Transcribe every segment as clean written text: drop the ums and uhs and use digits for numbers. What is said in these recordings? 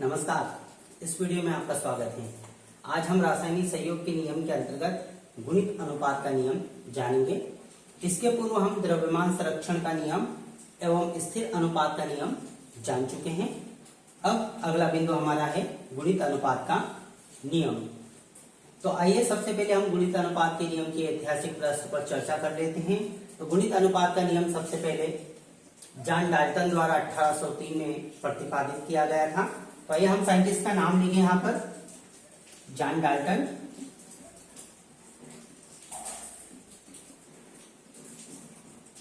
नमस्कार। इस वीडियो में आपका स्वागत है। आज हम रासायनिक सहयोग के नियम के अंतर्गत गुणित अनुपात का नियम जानेंगे। इसके पूर्व हम द्रव्यमान संरक्षण का नियम एवं स्थिर अनुपात का नियम जान चुके हैं। अब अगला बिंदु हमारा है गुणित अनुपात का नियम। तो आइए सबसे पहले हम गुणित अनुपात के नियम के ऐतिहासिक प्रश्न पर चर्चा कर लेते हैं। तो गुणित अनुपात का नियम सबसे पहले जॉन डाल्टन द्वारा 1803 में प्रतिपादित किया गया था। तो आइए हम साइंटिस्ट का नाम लिखे यहाँ पर, जॉन डाल्टन।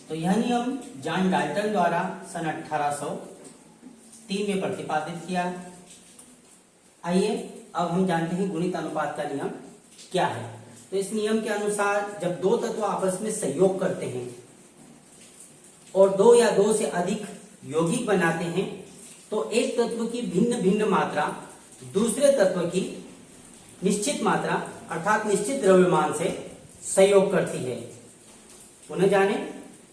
तो यह नियम जॉन डाल्टन द्वारा सन 1803 में प्रतिपादित किया। आइए अब हम जानते हैं गुणित अनुपात का नियम क्या है। तो इस नियम के अनुसार जब दो तत्व आपस में सहयोग करते हैं और दो या दो से अधिक यौगिक बनाते हैं तो एक तत्व की भिन्न भिन्न मात्रा दूसरे तत्व की निश्चित मात्रा अर्थात निश्चित द्रव्यमान से सहयोग करती है। पुनः जाने,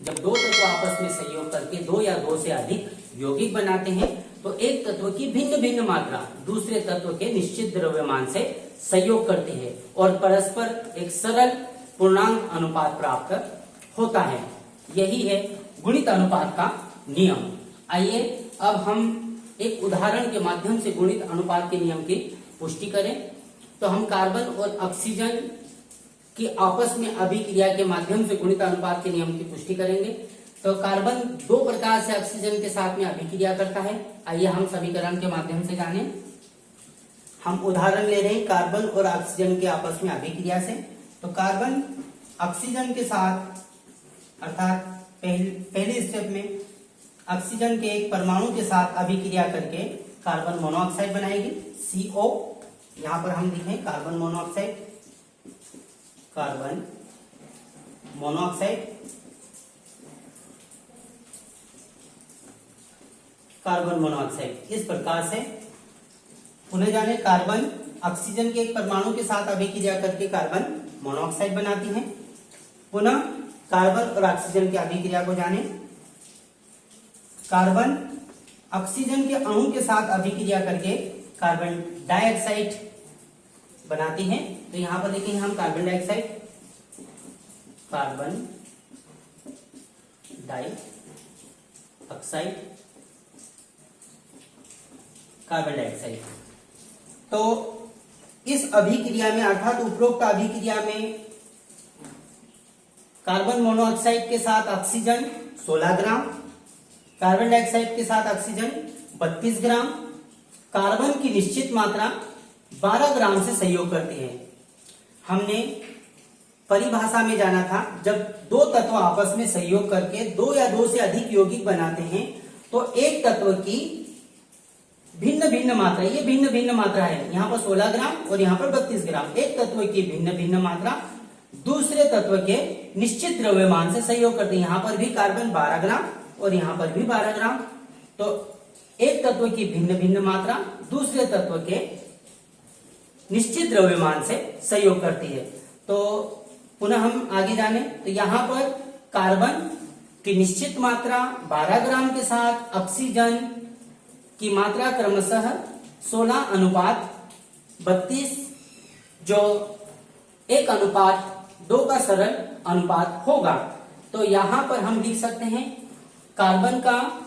जब दो तत्व आपस में सहयोग करके दो या दो से अधिक यौगिक बनाते हैं तो एक तत्व की भिन्न भिन्न मात्रा दूसरे तत्व के निश्चित द्रव्यमान से सहयोग करती है और परस्पर एक सरल पूर्णांक अनुपात प्राप्त होता है। यही है गुणित अनुपात का नियम। आइए अब हम एक उदाहरण के माध्यम से गुणित अनुपात के नियम की पुष्टि करें। तो हम कार्बन और ऑक्सीजन की आपस में अभिक्रिया के माध्यम से गुणित अनुपात के नियम की पुष्टि करेंगे। तो कार्बन दो प्रकार से ऑक्सीजन के साथ में अभिक्रिया करता है। आइए हम समीकरण के माध्यम से जानें। हम उदाहरण ले रहे हैं कार्बन और ऑक्सीजन के आपस में अभिक्रिया से। तो कार्बन ऑक्सीजन के साथ अर्थात पहले स्टेप में ऑक्सीजन के एक परमाणु के साथ अभिक्रिया करके कार्बन मोनोऑक्साइड बनाएगी, CO। यहां पर हम लिखें carbon monoxide, carbon monoxide, carbon monoxide. इस प्रकार से पुनः जाने, कार्बन ऑक्सीजन के एक परमाणु के साथ अभिक्रिया करके कार्बन मोनोऑक्साइड बनाती है। पुनः कार्बन और ऑक्सीजन की अभिक्रिया को जाने। कार्बन ऑक्सीजन के अणु के साथ अभिक्रिया करके कार्बन डाइऑक्साइड बनाती है। तो यहां पर देखेंगे हम carbon dioxide, carbon dioxide, carbon dioxide. तो इस अभिक्रिया में अर्थात उपरोक्त अभिक्रिया में कार्बन मोनोऑक्साइड के साथ ऑक्सीजन 16 ग्राम, कार्बन डाइऑक्साइड के साथ ऑक्सीजन 32 ग्राम, कार्बन की निश्चित मात्रा 12 ग्राम से सहयोग करती है। हमने परिभाषा में जाना था, जब दो तत्व आपस में सहयोग करके दो या दो से अधिक यौगिक बनाते हैं तो एक तत्व की भिन्न भिन्न मात्रा, ये भिन्न भिन्न मात्रा है, यहाँ पर 16 ग्राम और यहाँ पर 32 ग्राम, एक तत्व की भिन्न भिन्न मात्रा दूसरे तत्व के निश्चित द्रव्यमान से सहयोग करते हैं। यहाँ पर भी कार्बन 12 ग्राम और यहाँ पर भी 12 ग्राम। तो एक तत्व की भिन्न भिन्न मात्रा दूसरे तत्व के निश्चित द्रव्यमान से सहयोग करती है। तो पुनः हम आगे जाने। तो यहाँ पर कार्बन की निश्चित मात्रा 12 ग्राम के साथ ऑक्सीजन की मात्रा क्रमशः 16:32, जो 1:2 का सरल अनुपात होगा। तो यहां पर हम लिख सकते हैं कार्बन का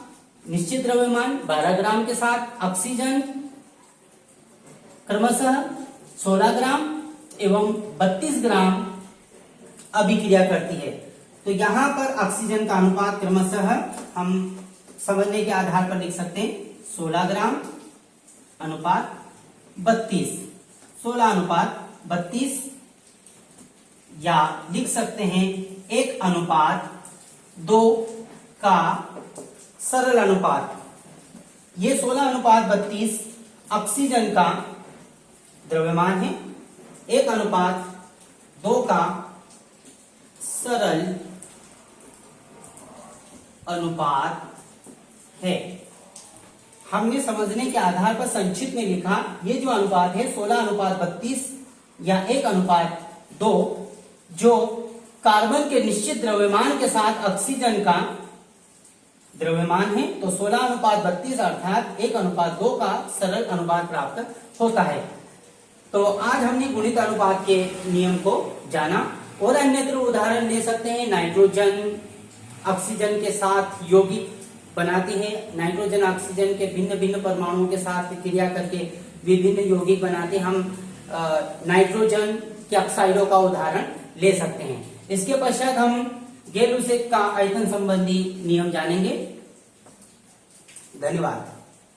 निश्चित द्रव्यमान 12 ग्राम के साथ ऑक्सीजन क्रमशः 16 ग्राम एवं 32 ग्राम अभिक्रिया करती है। तो यहां पर ऑक्सीजन का अनुपात क्रमशः हम समझने के आधार पर लिख सकते हैं 16 ग्राम अनुपात 32, 16:32, या लिख सकते हैं 1:2 का सरल अनुपात। ये 16:32 ऑक्सीजन का द्रव्यमान है, 1:2 का सरल अनुपात है। हमने समझने के आधार पर संक्षिप्त में लिखा, ये जो अनुपात है 16:32 या 1:2, जो कार्बन के निश्चित द्रव्यमान के साथ ऑक्सीजन का द्रव्यमान है तो 16:32 अर्थात 1:2 का सरल अनुपात प्राप्त होता है। तो आज हमने गुणित अनुपात के नियम को जाना और अन्यत्र उदाहरण ले सकते हैं। नाइट्रोजन ऑक्सीजन के साथ यौगिक बनाती है, नाइट्रोजन ऑक्सीजन के भिन्न भिन्न परमाणुओं के साथ क्रिया करके विभिन्न यौगिक बनाते हैं। हम नाइट्रोजन के ऑक्साइडों का उदाहरण ले सकते हैं। इसके पश्चात हम गेल-लुसेक का आयतन संबंधी नियम जानेंगे। धन्यवाद।